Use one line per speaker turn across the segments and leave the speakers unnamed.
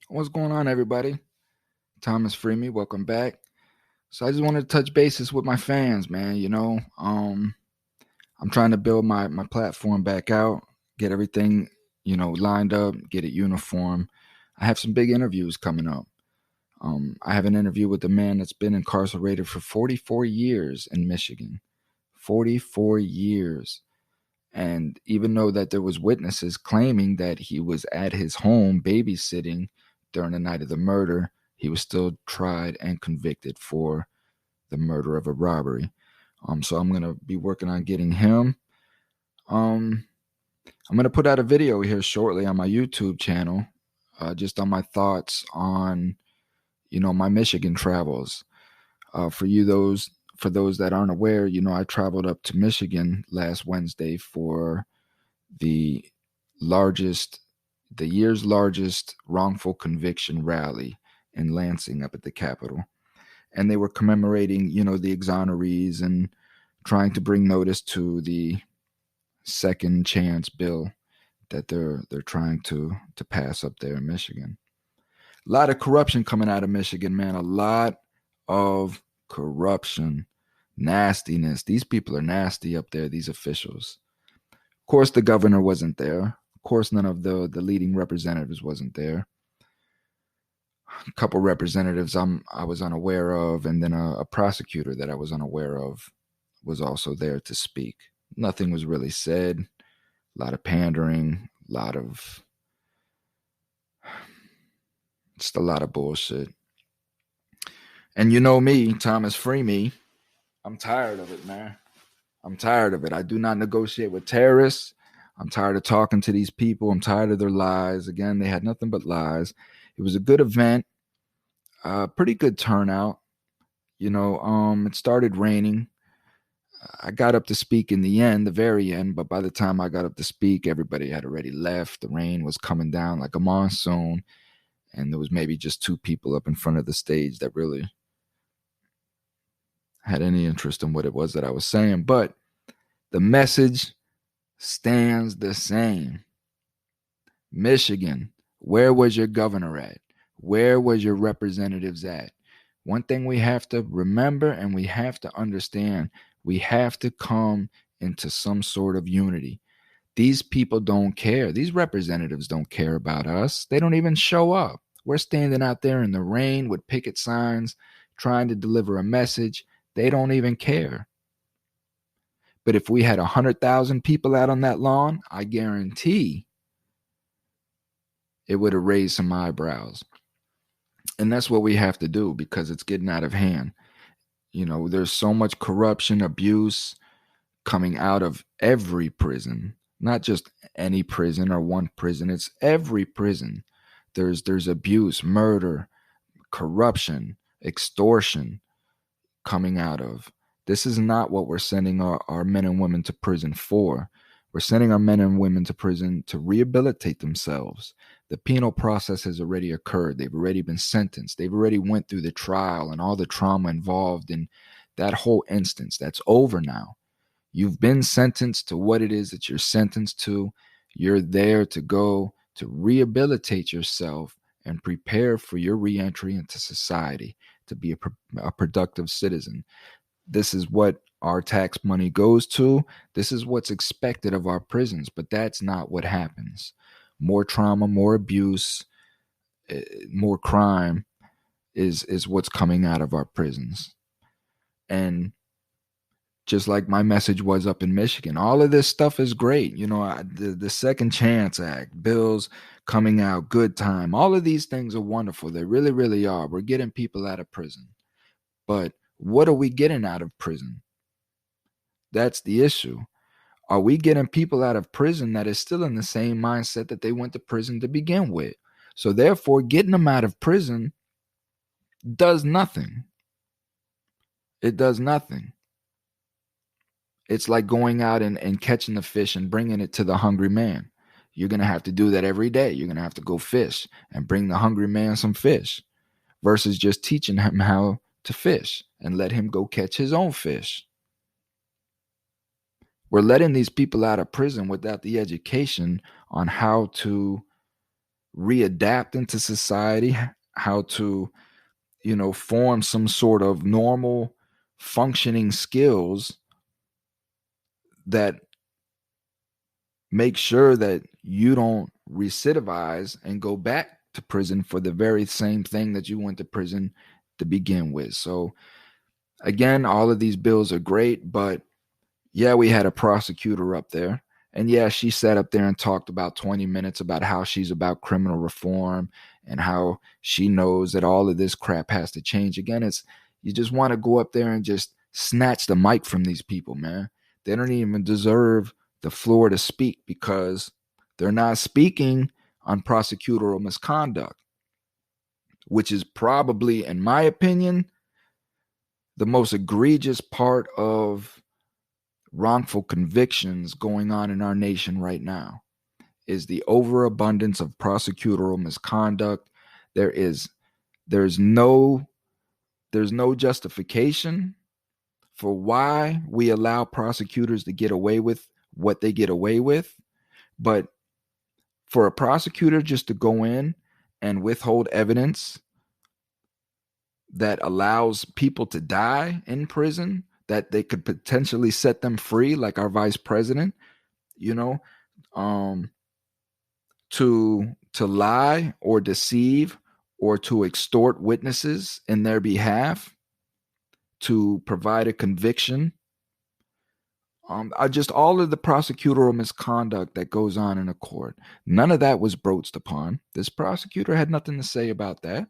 What's going on, everybody? Thomas FreeMe, welcome back. So I just wanted to touch bases with my fans, man. I'm trying to build my platform back out, get everything, lined up, get it uniform. I have some big interviews coming up. I have an interview with a man that's been incarcerated for 44 years in Michigan. 44 years. And even though that there was witnesses claiming that he was at his home babysitting during the night of the murder, he was still tried and convicted for the murder of a robbery. So I'm gonna be working on getting him. Um, I'm gonna put out a video here shortly on my YouTube channel, just on my thoughts on my Michigan travels. For those that aren't aware, I traveled up to Michigan last Wednesday for the largest, the year's largest wrongful conviction rally in Lansing up at the Capitol. And they were commemorating, the exonerees and trying to bring notice to the second chance bill that they're trying to pass up there in Michigan. A lot of corruption coming out of Michigan, man. A lot of corruption, nastiness. These people are nasty up there, these officials. Of course, the governor wasn't there. Of course, none of the leading representatives wasn't there. A couple representatives I was unaware of, and then a prosecutor that I was unaware of was also there to speak. Nothing was really said. A lot of pandering, just a lot of bullshit. And you know me, Thomas FreeMe, I'm tired of it, man. I'm tired of it. I do not negotiate with terrorists. I'm tired of talking to these people. I'm tired of their lies. Again, they had nothing but lies. It was a good event, pretty good turnout. It started raining. I got up to speak in the end, the very end, but by the time I got up to speak, everybody had already left. The rain was coming down like a monsoon, and there was maybe just two people up in front of the stage that really had any interest in what it was that I was saying. But the message stands the same. Michigan, where was your governor at? Where was your representatives at? One thing we have to remember and we have to understand, we have to come into some sort of unity. These people don't care. These representatives don't care about us. They don't even show up. We're standing out there in the rain with picket signs trying to deliver a message. They don't even care. But if we had 100,000 people out on that lawn, I guarantee it would have raised some eyebrows. And that's what we have to do because it's getting out of hand. There's so much corruption, abuse coming out of every prison, not just any prison or one prison. It's every prison. There's abuse, murder, corruption, extortion coming out of. This is not what we're sending our men and women to prison for. We're sending our men and women to prison to rehabilitate themselves. The penal process has already occurred. They've already been sentenced. They've already went through the trial and all the trauma involved in that whole instance. That's over now. You've been sentenced to what it is that you're sentenced to. You're there to go to rehabilitate yourself and prepare for your reentry into society to be a productive citizen. This is what our tax money goes to. This is what's expected of our prisons, but that's not what happens. More trauma, more abuse, more crime is what's coming out of our prisons. And just like my message was up in Michigan, all of this stuff is great. The Second Chance Act, bills coming out, good time. All of these things are wonderful. They really, really are. We're getting people out of prison. But what are we getting out of prison? That's the issue. Are we getting people out of prison that is still in the same mindset that they went to prison to begin with? So therefore, getting them out of prison does nothing. It does nothing. It's like going out and catching the fish and bringing it to the hungry man. You're going to have to do that every day. You're going to have to go fish and bring the hungry man some fish versus just teaching him how to fish and let him go catch his own fish. We're letting these people out of prison without the education on how to readapt into society, how to, form some sort of normal functioning skills that make sure that you don't recidivize and go back to prison for the very same thing that you went to prison to begin with. So again, all of these bills are great, but yeah, we had a prosecutor up there. And yeah, she sat up there and talked about 20 minutes about how she's about criminal reform and how she knows that all of this crap has to change. Again, it's you just want to go up there and just snatch the mic from these people, man. They don't even deserve the floor to speak because they're not speaking on prosecutorial misconduct, which is probably, in my opinion, the most egregious part of wrongful convictions going on in our nation right now is the overabundance of prosecutorial misconduct. There's no justification for why we allow prosecutors to get away with what they get away with, but for a prosecutor just to go in and withhold evidence that allows people to die in prison, that they could potentially set them free, like our vice president, you know, to lie or deceive or to extort witnesses in their behalf to provide a conviction. Just all of the prosecutorial misconduct that goes on in a court, none of that was broached upon. This prosecutor had nothing to say about that.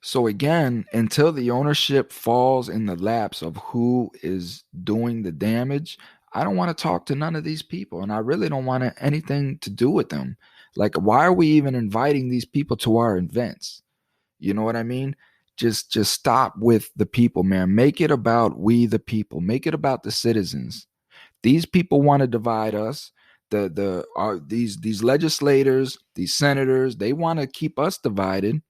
So again, until the ownership falls in the laps of who is doing the damage, I don't want to talk to none of these people, and I really don't want anything to do with them. Like, why are we even inviting these people to our events? You know what I mean? Just stop with the people, man. Make it about we the people. Make it about the citizens. These people want to divide us. These legislators, these senators, they want to keep us divided.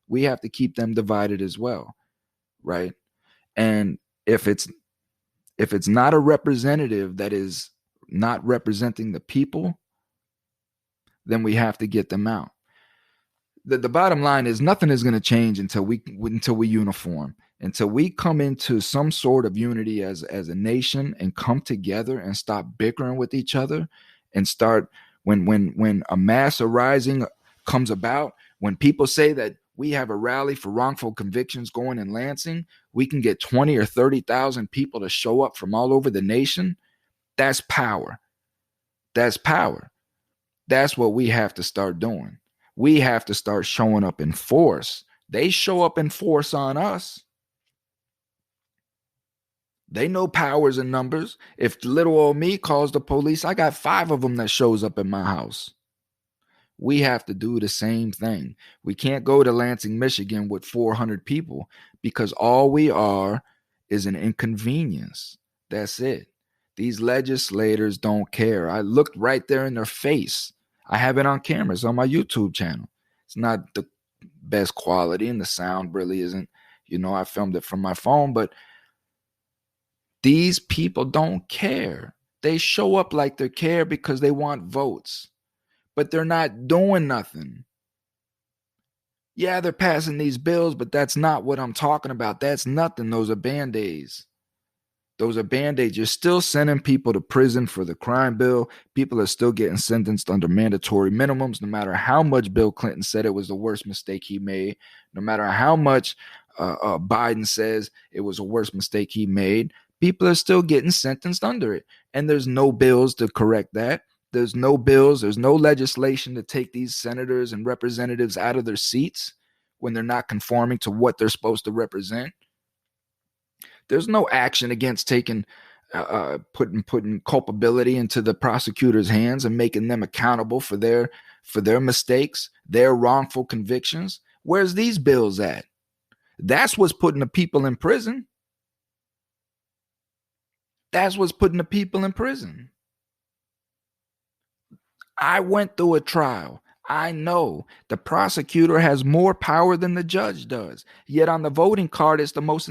We have to keep them divided as well, right? And if it's not a representative that is not representing the people, then we have to get them out. The bottom line is nothing is going to change until we uniform, until we come into some sort of unity as a nation and come together and stop bickering with each other and start when a mass arising comes about, when people say that we have a rally for wrongful convictions going in Lansing, we can get 20 or 30,000 people to show up from all over the nation. That's power. That's power. That's what we have to start doing. We have to start showing up in force. They show up in force on us. They know powers and numbers. If little old me calls the police, I got 5 of them that shows up in my house. We have to do the same thing. We can't go to Lansing, Michigan with 400 people because all we are is an inconvenience. That's it. These legislators don't care. I looked right there in their face. I have it on camera. It's on my YouTube channel. It's not the best quality and the sound really isn't. I filmed it from my phone, but these people don't care. They show up like they care because they want votes, but they're not doing nothing. Yeah, they're passing these bills, but that's not what I'm talking about. That's nothing. Those are Band-Aids. Those are Band-Aids. You're still sending people to prison for the crime bill. People are still getting sentenced under mandatory minimums, no matter how much Bill Clinton said it was the worst mistake he made, no matter how much Biden says it was the worst mistake he made. People are still getting sentenced under it. And there's no bills to correct that. There's no bills. There's no legislation to take these senators and representatives out of their seats when they're not conforming to what they're supposed to represent. There's no action against taking, putting culpability into the prosecutor's hands and making them accountable for their mistakes, their wrongful convictions. Where's these bills at? That's what's putting the people in prison. That's what's putting the people in prison. I went through a trial. I know the prosecutor has more power than the judge does. Yet on the voting card, it's the most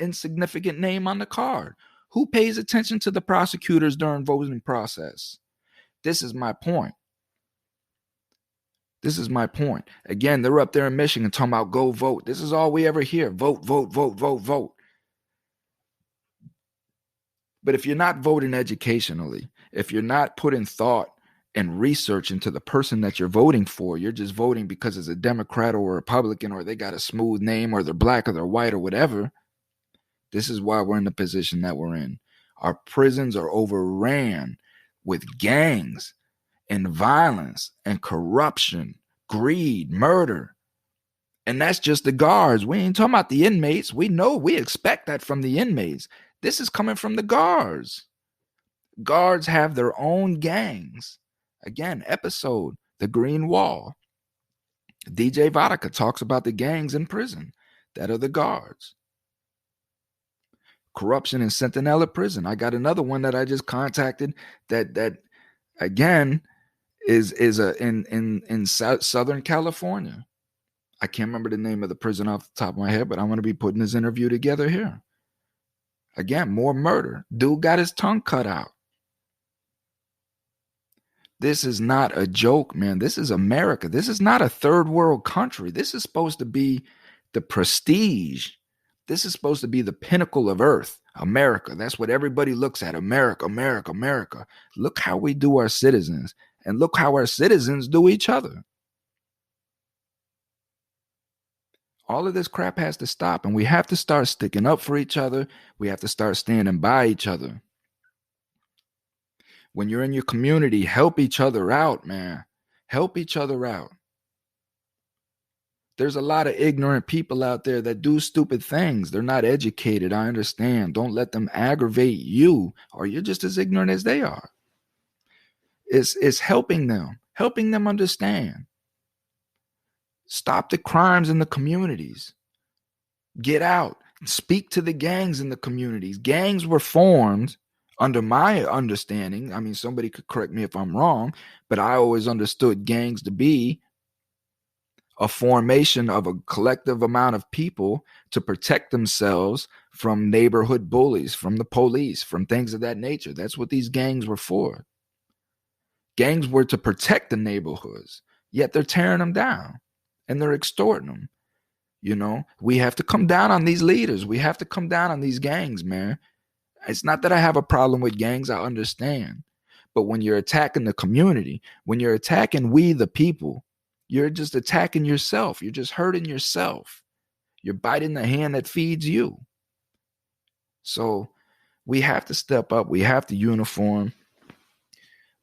insignificant name on the card. Who pays attention to the prosecutors during voting process? This is my point. This is my point. Again, they're up there in Michigan talking about go vote. This is all we ever hear. Vote, vote, vote, vote, vote. But if you're not voting educationally, if you're not putting thought and research into the person that you're voting for, you're just voting because it's a Democrat or a Republican or they got a smooth name or they're black or they're white or whatever. This is why we're in the position that we're in. Our prisons are overran with gangs and violence and corruption, greed, murder. And that's just the guards. We ain't talking about the inmates. We know, we expect that from the inmates. This is coming from the guards. Guards have their own gangs. Again, episode, The Green Wall. DJ Vodka talks about the gangs in prison that are the guards. Corruption in Centinela Prison. I got another one that I just contacted that again is in Southern California. I can't remember the name of the prison off the top of my head, but I'm going to be putting this interview together here. Again, more murder. Dude got his tongue cut out. This is not a joke, man. This is America. This is not a third world country. This is supposed to be the prestige. This is supposed to be the pinnacle of earth. America. That's what everybody looks at. America, America, America. Look how we do our citizens, and look how our citizens do each other. All of this crap has to stop, and we have to start sticking up for each other. We have to start standing by each other. When you're in your community, help each other out, man. Help each other out. There's a lot of ignorant people out there that do stupid things. They're not educated. I understand. Don't let them aggravate you, or you're just as ignorant as they are. It's helping them understand. Stop the crimes in the communities. Get out. Speak to the gangs in the communities. Gangs were formed, under my understanding. I mean, somebody could correct me if I'm wrong, but I always understood gangs to be a formation of a collective amount of people to protect themselves from neighborhood bullies, from the police, from things of that nature. That's what these gangs were for. Gangs were to protect the neighborhoods, yet they're tearing them down and they're extorting them. You know, we have to come down on these leaders. We have to come down on these gangs, man. It's not that I have a problem with gangs. I understand. But when you're attacking the community, when you're attacking we the people, you're just attacking yourself. You're just hurting yourself. You're biting the hand that feeds you. So we have to step up. We have to uniform.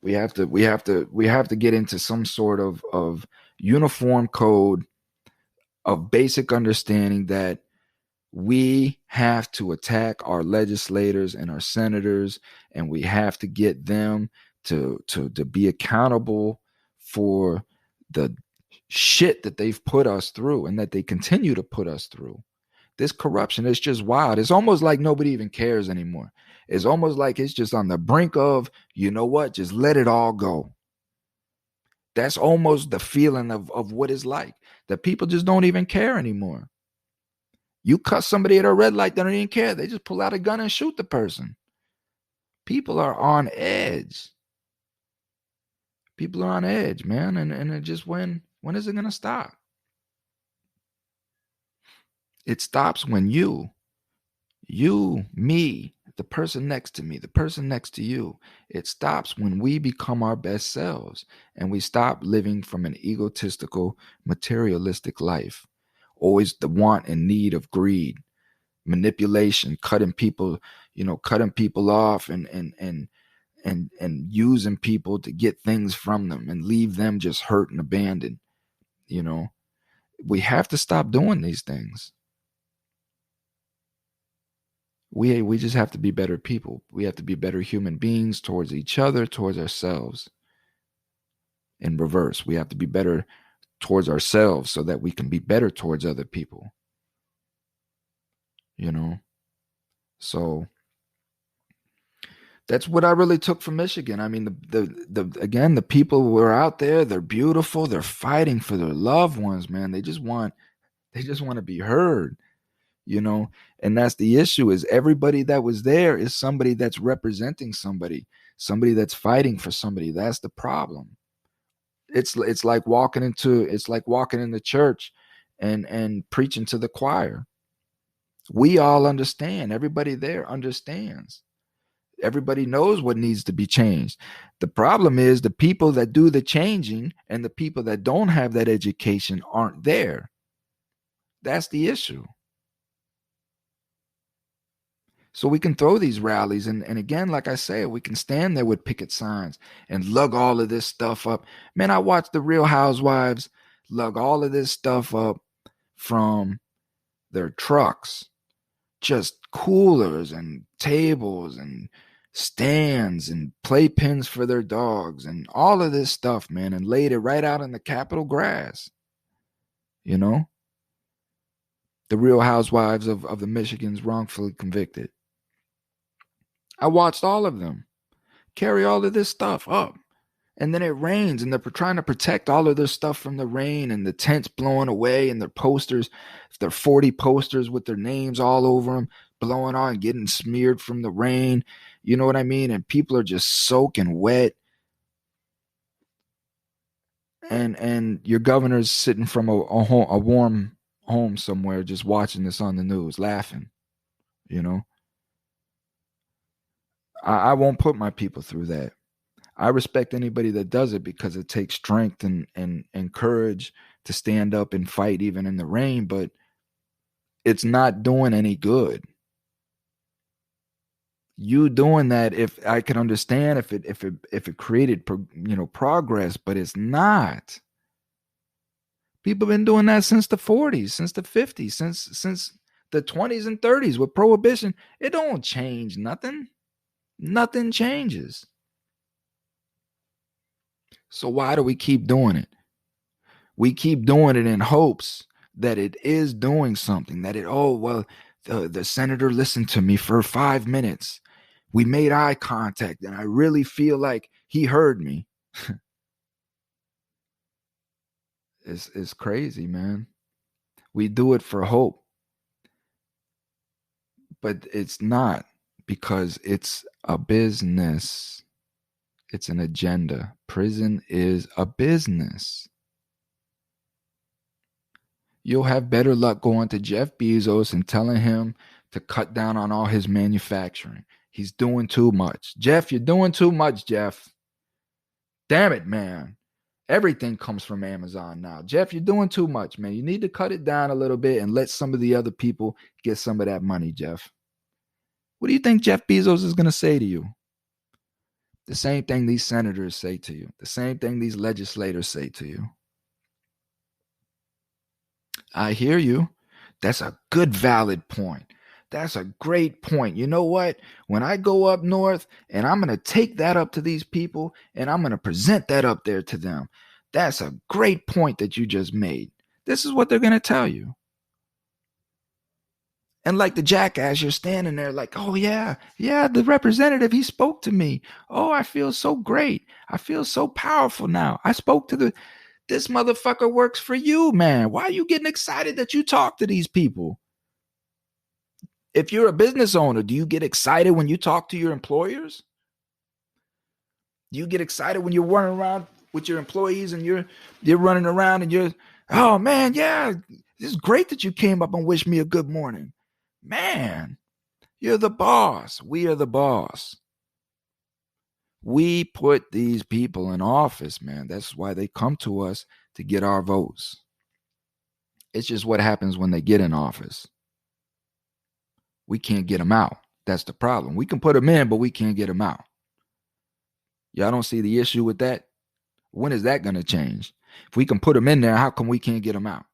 We have to get into some sort of uniform code of basic understanding that we have to attack our legislators and our senators, and we have to get them to be accountable for the shit that they've put us through and that they continue to put us through. This corruption is just wild. It's almost like nobody even cares anymore. It's almost like it's just on the brink of, you know what, just let it all go. That's almost the feeling of what it's like, that people just don't even care anymore. You cut somebody at a red light, they don't even care. They just pull out a gun and shoot the person. People are on edge. People are on edge, man. And it just, when is it going to stop? It stops when you, me, the person next to me, the person next to you, it stops when we become our best selves and we stop living from an egotistical, materialistic life. Always the want and need of greed, manipulation, cutting people off and using people to get things from them and leave them just hurt and abandoned. You know, we have to stop doing these things. We just have to be better people. We have to be better human beings towards each other, towards ourselves. In reverse, we have to be better towards ourselves so that we can be better towards other people. You know? So that's what I really took from Michigan. I mean, the people who are out there, they're beautiful. They're fighting for their loved ones, man. They just want to be heard. You know, and that's the issue, is everybody that was there is somebody that's representing somebody. somebody that's fighting for somebody. That's the problem. It's like walking in the church and preaching to the choir. We all understand. Everybody there understands. Everybody knows what needs to be changed. The problem is the people that do the changing and the people that don't have that education aren't there. That's the issue. So we can throw these rallies and again, like I say, we can stand there with picket signs and lug all of this stuff up. Man, I watched the Real Housewives lug all of this stuff up from their trucks, just coolers and tables and stands and playpens for their dogs and all of this stuff, man, and laid it right out in the Capitol grass. You know, the Real Housewives of the Michigans wrongfully convicted. I watched all of them carry all of this stuff up. And then it rains, and they're trying to protect all of their stuff from the rain, and the tents blowing away, and their posters, their 40 posters with their names all over them, blowing on, getting smeared from the rain. You know what I mean? And people are just soaking wet. And your governor's sitting from a warm home somewhere, just watching this on the news, laughing. You know, I won't put my people through that. I respect anybody that does it because it takes strength and courage to stand up and fight even in the rain, but it's not doing any good. You doing that, if I could understand if it created progress, but it's not. People have been doing that since the 40s, since the 50s, since the 20s and 30s with prohibition. It don't change nothing. Nothing changes. So why do we keep doing it? We keep doing it in hopes that it is doing something, that the senator listened to me for 5 minutes. We made eye contact and I really feel like he heard me. It's crazy, man. We do it for hope, but it's not, because it's a business. It's an agenda. Prison is a business. You'll have better luck going to Jeff Bezos and telling him to cut down on all his manufacturing. He's doing too much. Jeff, you're doing too much, Jeff. Damn it, man. Everything comes from Amazon now. Jeff, you're doing too much, man. You need to cut it down a little bit and let some of the other people get some of that money, Jeff. What do you think Jeff Bezos is going to say to you? The same thing these senators say to you. The same thing these legislators say to you. I hear you. That's a good, valid point. That's a great point. You know what? When I go up north and I'm going to take that up to these people and I'm going to present that up there to them. That's a great point that you just made. This is what they're going to tell you. And like the jackass, you're standing there like, oh, yeah, the representative, he spoke to me. Oh, I feel so great. I feel so powerful now. I spoke to this motherfucker works for you, man. Why are you getting excited that you talk to these people? If you're a business owner, do you get excited when you talk to your employers? Do you get excited when you're running around with your employees and you're running around and you're, oh man, yeah, it's great that you came up and wished me a good morning. Man, you're the boss. We are the boss. We put these people in office, man. That's why they come to us, to get our votes. It's just what happens when they get in office. We can't get them out. That's the problem. We can put them in, but we can't get them out. Y'all don't see the issue with that? When is that going to change? If we can put them in there, how come we can't get them out?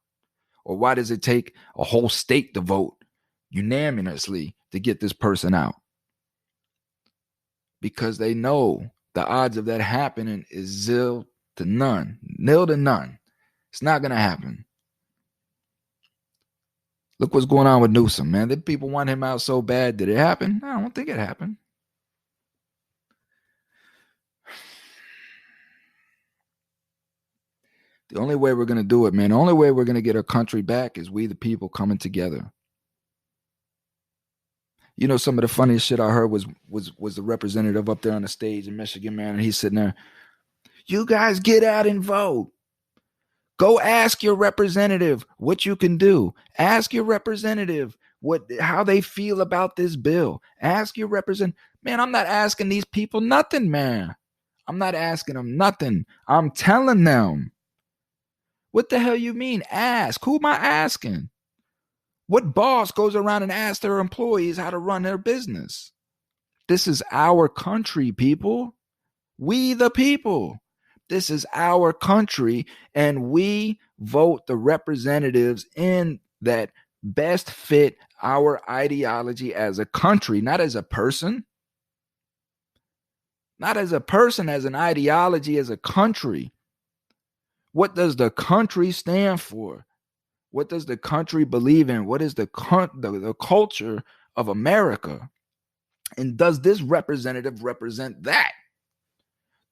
Or why does it take a whole state to vote unanimously to get this person out? Because they know the odds of that happening is nil to none. It's not going to happen. Look what's going on with Newsom, man. The people want him out so bad. Did it happen? I don't think it happened. The only way we're going to do it, man, the only way we're going to get our country back is we, the people, coming together. You know, some of the funniest shit I heard was the representative up there on the stage in Michigan, man, and he's sitting there. You guys get out and vote. Go ask your representative what you can do. Ask your representative how they feel about this bill. Ask your representative. Man, I'm not asking these people nothing, man. I'm not asking them nothing. I'm telling them. What the hell you mean? Ask. Who am I asking? What boss goes around and asks their employees how to run their business? This is our country, people. We the people. This is our country, and we vote the representatives in that best fit our ideology as a country, not as a person. Not as a person, as an ideology, as a country. What does the country stand for? What does the country believe in? What is the culture of America? And does this representative represent that?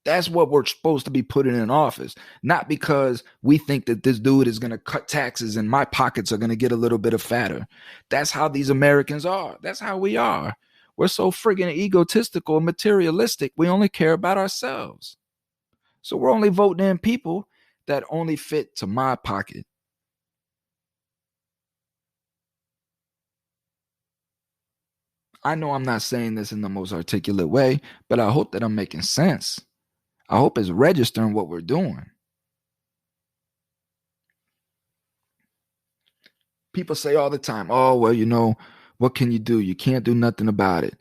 That's what we're supposed to be putting in office, not because we think that this dude is going to cut taxes and my pockets are going to get a little bit of fatter. That's how these Americans are. That's how we are. We're so friggin' egotistical and materialistic. We only care about ourselves. So we're only voting in people that only fit to my pocket. I know I'm not saying this in the most articulate way, but I hope that I'm making sense. I hope it's registering what we're doing. People say all the time, oh, well, you know, what can you do? You can't do nothing about it.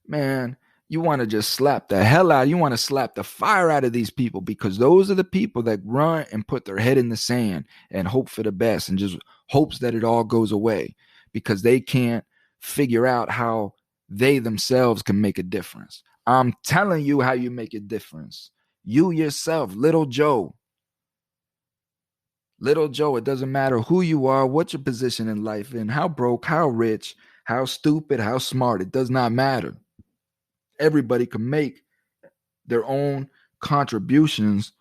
Man, you want to just slap the hell out. You want to slap the fire out of these people, because those are the people that run and put their head in the sand and hope for the best and just hopes that it all goes away, because they can't figure out how they themselves can make a difference. I'm telling you how you make a difference. You yourself, little Joe. Little Joe, it doesn't matter who you are, what your position in life is, how broke, how rich, how stupid, how smart. It does not matter. Everybody can make their own contributions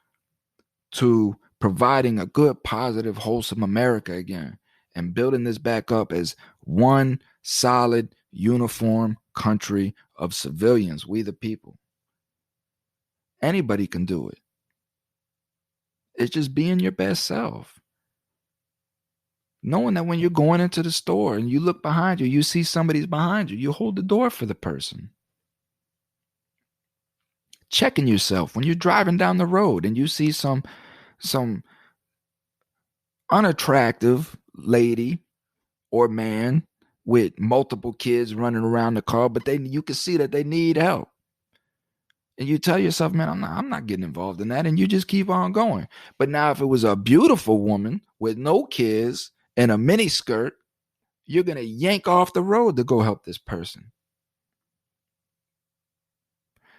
to providing a good, positive, wholesome America again, and building this back up as one solid, uniform country of civilians, we the people. Anybody can do it. It's just being your best self. Knowing that when you're going into the store and you look behind you, you see somebody's behind you, you hold the door for the person. Checking yourself when you're driving down the road and you see some unattractive lady or man with multiple kids running around the car, but you can see that they need help. And you tell yourself, man, I'm not getting involved in that. And you just keep on going. But now if it was a beautiful woman with no kids and a mini skirt, you're going to yank off the road to go help this person.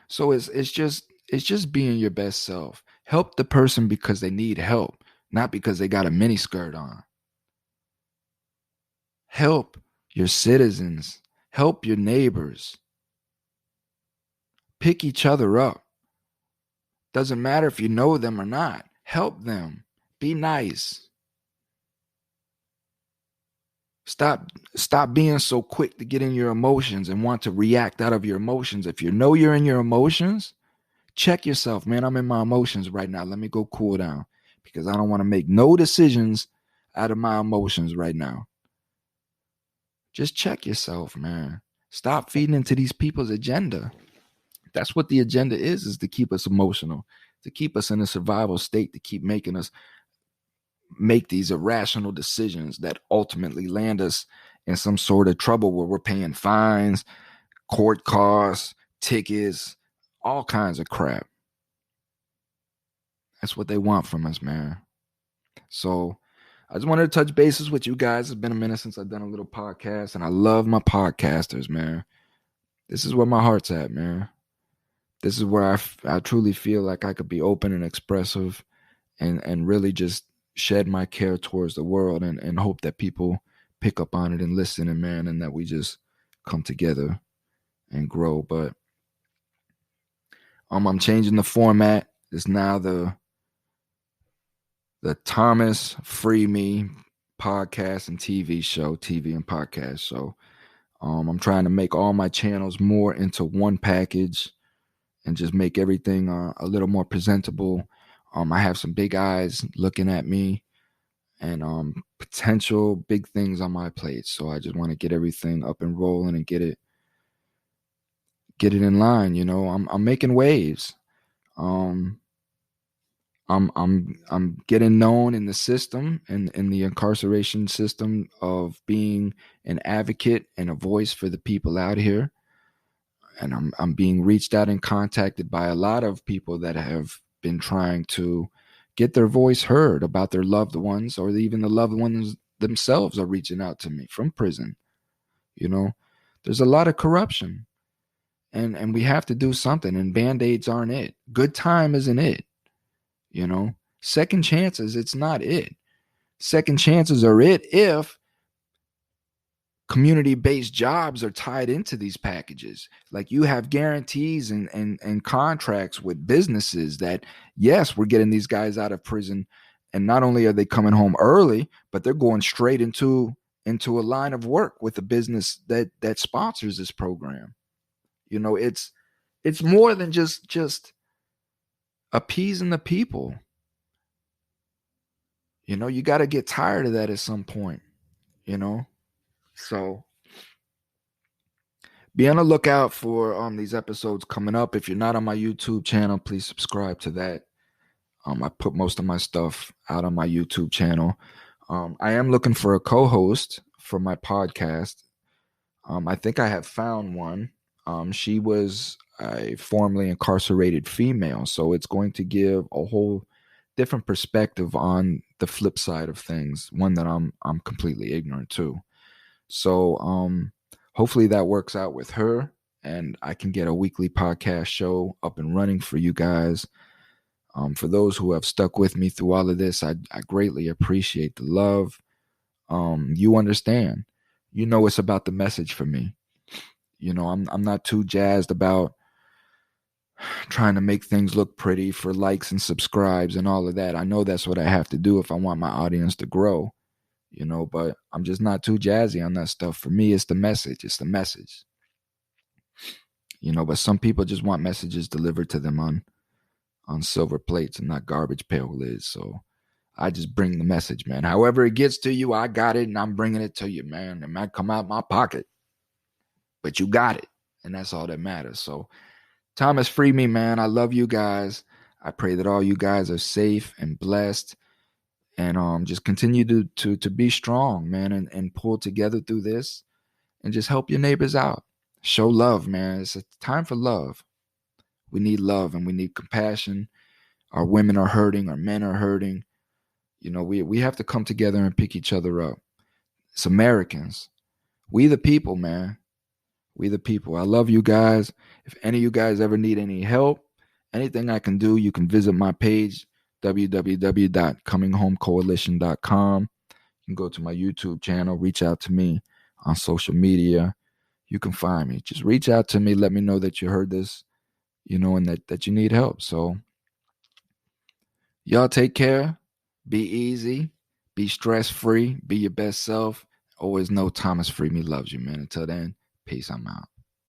So it's just being your best self. Help the person because they need help, not because they got a mini skirt on. Help your citizens. Help your neighbors. Pick each other up. Doesn't matter if you know them or not. Help them. Be nice. Stop being so quick to get in your emotions and want to react out of your emotions. If you know you're in your emotions, check yourself, man. I'm in my emotions right now. Let me go cool down, because I don't want to make no decisions out of my emotions right now. Just check yourself, man. Stop feeding into these people's agenda. That's what the agenda is to keep us emotional, to keep us in a survival state, to keep making us make these irrational decisions that ultimately land us in some sort of trouble where we're paying fines, court costs, tickets, all kinds of crap. That's what they want from us, man. So I just wanted to touch bases with you guys. It's been a minute since I've done a little podcast, and I love my podcasters, man. This is where my heart's at, man. This is where I truly feel like I could be open and expressive and really just shed my care towards the world and hope that people pick up on it and listen, and man, and that we just come together and grow. But I'm changing the format. It's now the Thomas FreeMe podcast and TV show, TV and podcast show. I'm trying to make all my channels more into one package and just make everything a little more presentable. I have some big eyes looking at me and potential big things on my plate. So I just want to get everything up and rolling and get it in line. I'm making waves. Um, I'm getting known in the system and in the incarceration system of being an advocate and a voice for the people out here. And I'm being reached out and contacted by a lot of people that have been trying to get their voice heard about their loved ones, or even the loved ones themselves are reaching out to me from prison. There's a lot of corruption, and we have to do something, and band-aids aren't it. Good time isn't it. Second chances, it's not it. Second chances are it if community-based jobs are tied into these packages. Like, you have guarantees and contracts with businesses that, yes, we're getting these guys out of prison, and not only are they coming home early, but they're going straight into a line of work with a business that sponsors this program. It's more than just appeasing the people. You got to get tired of that at some point. So be on the lookout for these episodes coming up. If you're not on my YouTube channel, please subscribe to that. I put most of my stuff out on my YouTube channel. I am looking for a co-host for my podcast. I think I have found one. She was a formerly incarcerated female, so it's going to give a whole different perspective on the flip side of things, one that I'm completely ignorant to. So hopefully that works out with her, and I can get a weekly podcast show up and running for you guys. For those who have stuck with me through all of this, I greatly appreciate the love. You understand. It's about the message for me. I'm not too jazzed about trying to make things look pretty for likes and subscribes and all of that. I know that's what I have to do if I want my audience to grow, but I'm just not too jazzy on that stuff. For me, it's the message. It's the message. But some people just want messages delivered to them on silver plates and not garbage pail lids. So I just bring the message, man. However it gets to you, I got it, and I'm bringing it to you, man. It might come out my pocket, but you got it, and that's all that matters. So Thomas, FreeMe, man. I love you guys. I pray that all you guys are safe and blessed, and just continue to be strong, man, and pull together through this, and just help your neighbors out. Show love, man. It's a time for love. We need love, and we need compassion. Our women are hurting. Our men are hurting. We have to come together and pick each other up. It's Americans. We the people, man. We the people. I love you guys. If any of you guys ever need any help, anything I can do, you can visit my page, www.cominghomecoalition.com. You can go to my YouTube channel, reach out to me on social media. You can find me. Just reach out to me. Let me know that you heard this, and that you need help. So y'all take care. Be easy. Be stress-free. Be your best self. Always know Thomas FreeMe loves you, man. Until then, peace. I'm out.